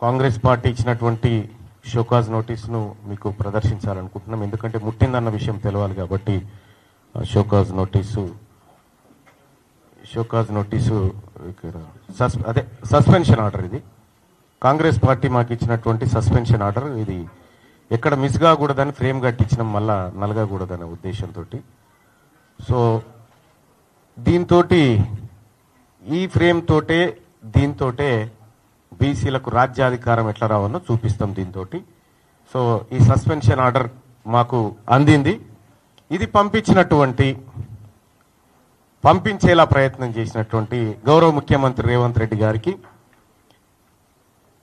Congress party ఇచ్చినటువంటి show cause నోటీసును మీకు ప్రదర్శించాలనుకుంటున్నాం. ఎందుకంటే ముట్టిందన్న విషయం తెలవాలి కాబట్టి షోకాజ్ నోటీసు అదే సస్పెన్షన్ ఆర్డర్. ఇది కాంగ్రెస్ పార్టీ మాకు ఇచ్చినటువంటి సస్పెన్షన్ ఆర్డర్. ఇది ఎక్కడ మిస్ కాకూడదని ఫ్రేమ్ కట్టించడం మళ్ళా నలగకూడదనే ఉద్దేశంతో. సో దీంతో ఈ ఫ్రేమ్ తోటే దీంతోటే బీసీలకు రాజ్యాధికారం ఎట్లా రావాలో చూపిస్తాం దీంతో. సో ఈ సస్పెన్షన్ ఆర్డర్ మాకు అందింది. ఇది పంపించేలా ప్రయత్నం చేసినటువంటి గౌరవ ముఖ్యమంత్రి రేవంత్ రెడ్డి గారికి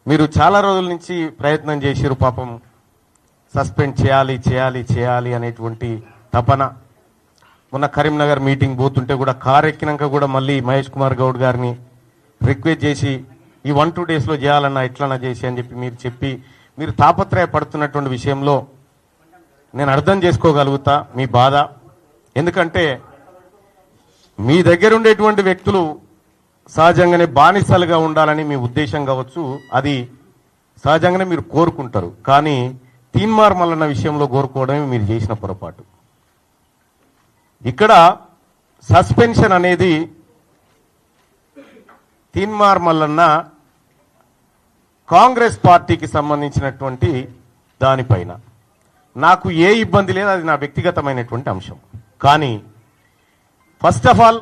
మీరు చాలా రోజుల నుంచి ప్రయత్నం చేసిరు. పాపం సస్పెండ్ చేయాలి అనేటువంటి తపన. మొన్న కరీంనగర్ మీటింగ్ పోతుంటే కూడా కారు ఎక్కినాక కూడా మళ్ళీ మహేష్ కుమార్ గౌడ్ గారిని రిక్వెస్ట్ చేసి ఈ 1-2 డేస్లో చేయాలన్నా ఎట్లన్నా చేసి అని చెప్పి మీరు తాపత్రయపడుతున్నటువంటి విషయంలో నేను అర్థం చేసుకోగలుగుతా మీ బాధ. ఎందుకంటే మీ దగ్గర ఉండేటువంటి వ్యక్తులు సహజంగానే బానిసలుగా ఉండాలని మీ ఉద్దేశం కావచ్చు. అది సహజంగానే మీరు కోరుకుంటారు. కానీ తీన్మార్ మల్లన్న విషయంలో కోరుకోవడమే మీరు చేసిన పొరపాటు. ఇక్కడ సస్పెన్షన్ అనేది తీన్మార్ మల్లన్న కాంగ్రెస్ పార్టీకి సంబంధించినటువంటి దానిపైన నాకు ఏ ఇబ్బంది లేదు. అది నా వ్యక్తిగతమైనటువంటి అంశం. కానీ ఫస్ట్ ఆఫ్ ఆల్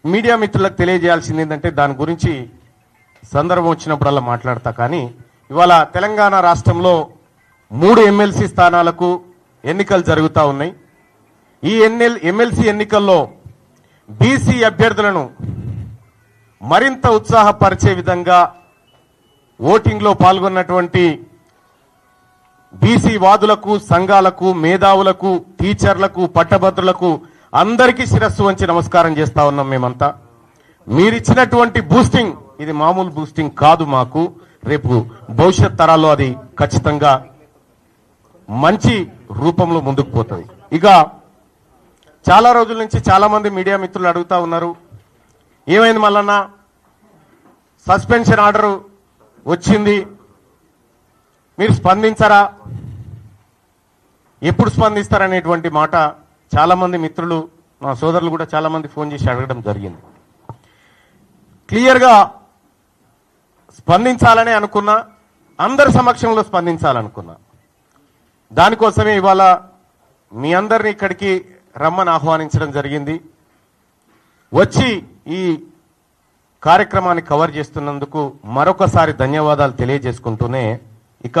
మీడియా మిత్రులకు తెలియజేయాల్సింది ఏంటంటే దాని గురించి సందర్భం వచ్చినప్పుడల్లా మాట్లాడతా. కానీ ఇవాళ తెలంగాణ రాష్ట్రంలో 3 ఎమ్మెల్సీ స్థానాలకు ఎన్నికలు జరుగుతూ ఉన్నాయి. ఈ ఎమ్మెల్సీ ఎన్నికల్లో బీసీ అభ్యర్థులను మరింత ఉత్సాహపరిచే విధంగా ఓటింగ్లో పాల్గొన్నటువంటి బీసీ వాదులకు, సంఘాలకు, మేధావులకు, టీచర్లకు, పట్టభద్రులకు అందరికీ శిరస్సు వంచి నమస్కారం చేస్తా ఉన్నాం. మేమంతా మీరిచ్చినటువంటి బూస్టింగ్ ఇది మామూలు బూస్టింగ్ కాదు. మాకు రేపు భవిష్యత్ తరాల్లో అది ఖచ్చితంగా మంచి రూపంలో ముందుకు పోతుంది. ఇక చాలా రోజుల నుంచి చాలా మంది మీడియా మిత్రులు అడుగుతా ఉన్నారు, ఏమైంది మల్లన్న సస్పెన్షన్ ఆర్డర్ వచ్చింది, మీరు స్పందించరా, ఎప్పుడు స్పందిస్తారనేటువంటి మాట చాలా మంది మిత్రులు, మా సోదరులు కూడా చాలా మంది ఫోన్ చేసి అడగడం జరిగింది. క్లియర్గా స్పందించాలనే అనుకున్నా, అందరి సమక్షంలో స్పందించాలనుకున్నా. దానికోసమే ఇవాళ మీ అందరినీ ఇక్కడికి రమ్మని ఆహ్వానించడం జరిగింది. వచ్చి ఈ కార్యక్రమాన్ని కవర్ చేస్తున్నందుకు మరొకసారి ధన్యవాదాలు తెలియజేసుకుంటూనే ఇక